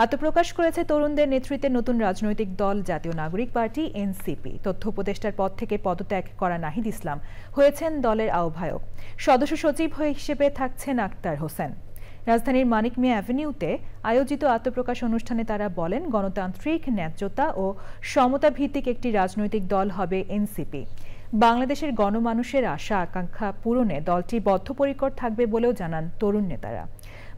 আত্মপ্রকাশ করেছে তরুণদের নেতৃত্বে নতুন রাজনৈতিক দল জাতীয় নাগরিক পার্টি এনসিপি। তথ্য উপদেষ্টার পদ থেকে পদত্যাগ করা নাহিদ ইসলাম হয়েছেন দলের আহ্বায়ক। সদস্য সচিব হিসেবে থাকছেন আক্তার হোসেন। রাজধানীর মানিক মিয়া অ্যাভিনিউতে আয়োজিত আত্মপ্রকাশ অনুষ্ঠানে তারা বলেন, গণতান্ত্রিক, ন্যায্যতা ও সমতা ভিত্তিক একটি রাজনৈতিক দল হবে এনসিপি। বাংলাদেশের গণমানুষের আশা আকাঙ্ক্ষা পূরণে দলটি বদ্ধপরিকর থাকবে বলেও জানান তরুণ নেতারা।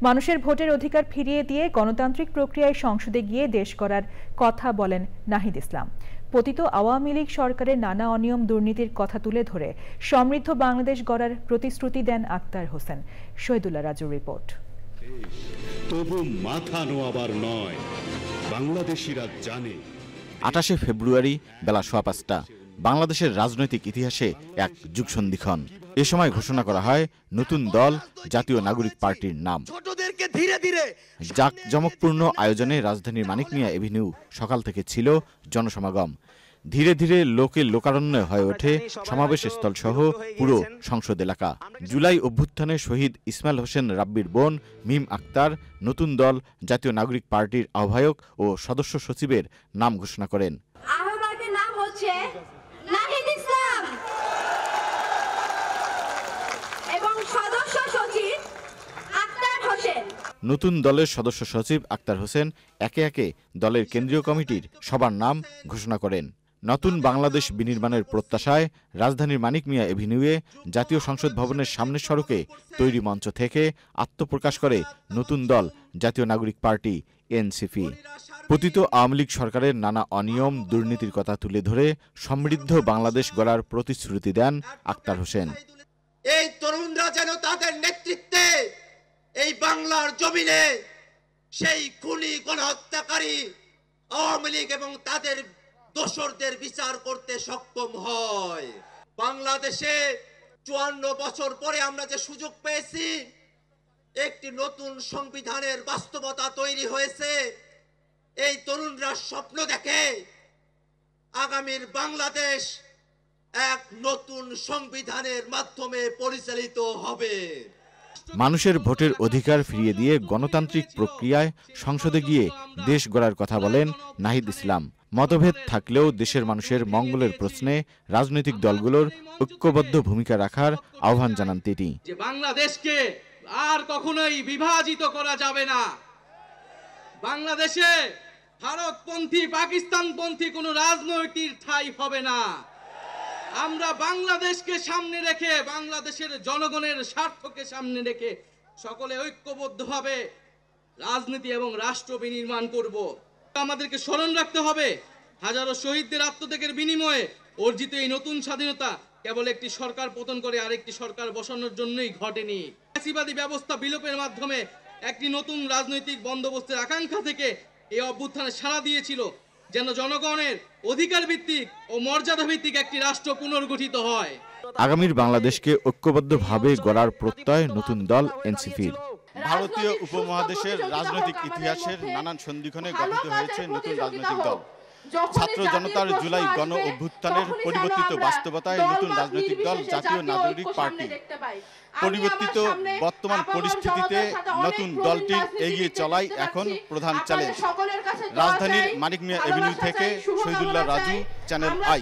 মানুষের ভোটের অধিকার ফিরিয়ে দিয়ে গণতান্ত্রিক প্রক্রিয়ায় সংসদে গিয়ে দেশ গড়ার কথা বলেন নাহিদ ইসলাম। পতিত আওয়ামী লীগ সরকারের নানা অনিয়ম দুর্নীতির কথা তুলে ধরে সমৃদ্ধ বাংলাদেশ গড়ার প্রতিশ্রুতি দেন আক্তার হোসেন। শহীদুল্লাহ রাজুর রিপোর্ট। তবু মাথা নোয়াবার নয়, বাংলাদেশিরা জানে। ২৮শে ফেব্রুয়ারি বেলা ৫:১৫ বাংলাদেশের রাজনৈতিক ইতিহাসে এক যুগসন্ধিক্ষণ। এ সময় ঘোষণা করা হয় নতুন দল জাতীয় নাগরিক পার্টির নাম। জাঁকজমকপূর্ণ আয়োজনে রাজধানীর মানিক মিয়া এভিনিউ সকাল থেকে ছিল জনসমাগম। ধীরে ধীরে লোকে লোকারণ্য হয়ে ওঠে সমাবেশ স্থল সহ পুরো সংসদ এলাকা। জুলাই অভ্যুত্থানে শহীদ ইসমাইল হোসেন রাব্বির বোন মিম আক্তার নতুন দল জাতীয় নাগরিক পার্টির আহ্বায়ক ও সদস্য সচিবের নাম ঘোষণা করেন। নতুন দলের সদস্য সচিব আক্তার হোসেন একে একে দলের কেন্দ্রীয় কমিটির সবার নাম ঘোষণা করেন। নতুন বাংলাদেশ বিনির্মাণের প্রত্যাশায় রাজধানীর মানিক মিয়া এভিনিউয়ে জাতীয় সংসদ ভবনের সামনের সড়কে তৈরি মঞ্চ থেকে আত্মপ্রকাশ করে নতুন দল জাতীয় নাগরিক পার্টি এনসিপি। পতিত আওয়ামী লীগ সরকারের নানা অনিয়ম দুর্নীতির কথা তুলে ধরে সমৃদ্ধ বাংলাদেশ গড়ার প্রতিশ্রুতি দেন আক্তার হোসেন। এই তরুণরা যেন তাদের নেতৃত্বে এই বাংলার জমিনে সেই খুনি গণহত্যাকারী আওয়ামী লীগ এবং তাদের দোসরদের বিচার করতে সক্ষম হয়। বাংলাদেশে ৫৪ বছর পরে আমরা যে সুযোগ পেয়েছি, একটি নতুন সংবিধানের বাস্তবতা তৈরি হয়েছে। এই তরুণরা স্বপ্ন দেখে আগামীর বাংলাদেশ এক নতুন সংবিধানের মাধ্যমে পরিচালিত হবে। মানুষের ভোটের অধিকার ফিরিয়ে দিয়ে গণতান্ত্রিক প্রক্রিয়ায় সংসদে গিয়ে দেশ গড়ার কথা বলেন নাহিদ ইসলাম। মতভেদ থাকলেও দেশের মানুষের মঙ্গলের প্রশ্নে রাজনৈতিক দলগুলোর ঐক্যবদ্ধ ভূমিকা রাখার আহ্বান জানান তিনি। যে বাংলাদেশকে আর কখনোই বিভাজিত করা যাবে না। বাংলাদেশে ভারতপন্থী পাকিস্তানপন্থী কোনো রাজনৈতিক ঠাঁই হবে না। আমরা বাংলাদেশকে সামনে রেখে, বাংলাদেশের জনগণের স্বার্থকে সামনে রেখে সকলে ঐক্যবদ্ধভাবে রাজনীতি এবং রাষ্ট্র বিনির্মাণ করব। আমাদেরকে স্মরণ রাখতে হবে, হাজারো শহীদদের আত্মত্যাগের বিনিময়ে অর্জিত এই নতুন স্বাধীনতা কেবল একটি সরকার পতন করে আরেকটি সরকার বসানোর জন্যই ঘটেনি। ফ্যাসিবাদী ব্যবস্থা বিলোপের মাধ্যমে একটি নতুন রাজনৈতিক বন্দোবস্তের আকাঙ্ক্ষা থেকে এই অভ্যুত্থানে সাড়া দিয়েছিল, যেন জনগণের অধিকার ভিত্তিক ও মর্যাদা ভিত্তিক একটি রাষ্ট্র পুনর্গঠিত হয়। আগামীর বাংলাদেশকে ঐক্যবদ্ধভাবে গড়ার প্রত্যয় নতুন দল এনসিপির। ভারতীয় উপমহাদেশের রাজনৈতিক ইতিহাসের নানান সন্ধিক্ষণে গঠিত হয়েছে নতুন রাজনৈতিক দল। ছাত্র জনতার জুলাই গণ অভ্যুত্থানের পরিবর্তিত বাস্তবতায় নতুন রাজনৈতিক দল জাতীয় নাগরিক পার্টি। পরিবর্তিত বর্তমান পরিস্থিতিতে নতুন দলটির এগিয়ে চলাই এখন প্রধান চ্যালেঞ্জ। রাজধানীর মানিক মিয়া এভিনিউ থেকে শহীদুল্লাহ রাজু, চ্যানেল আই।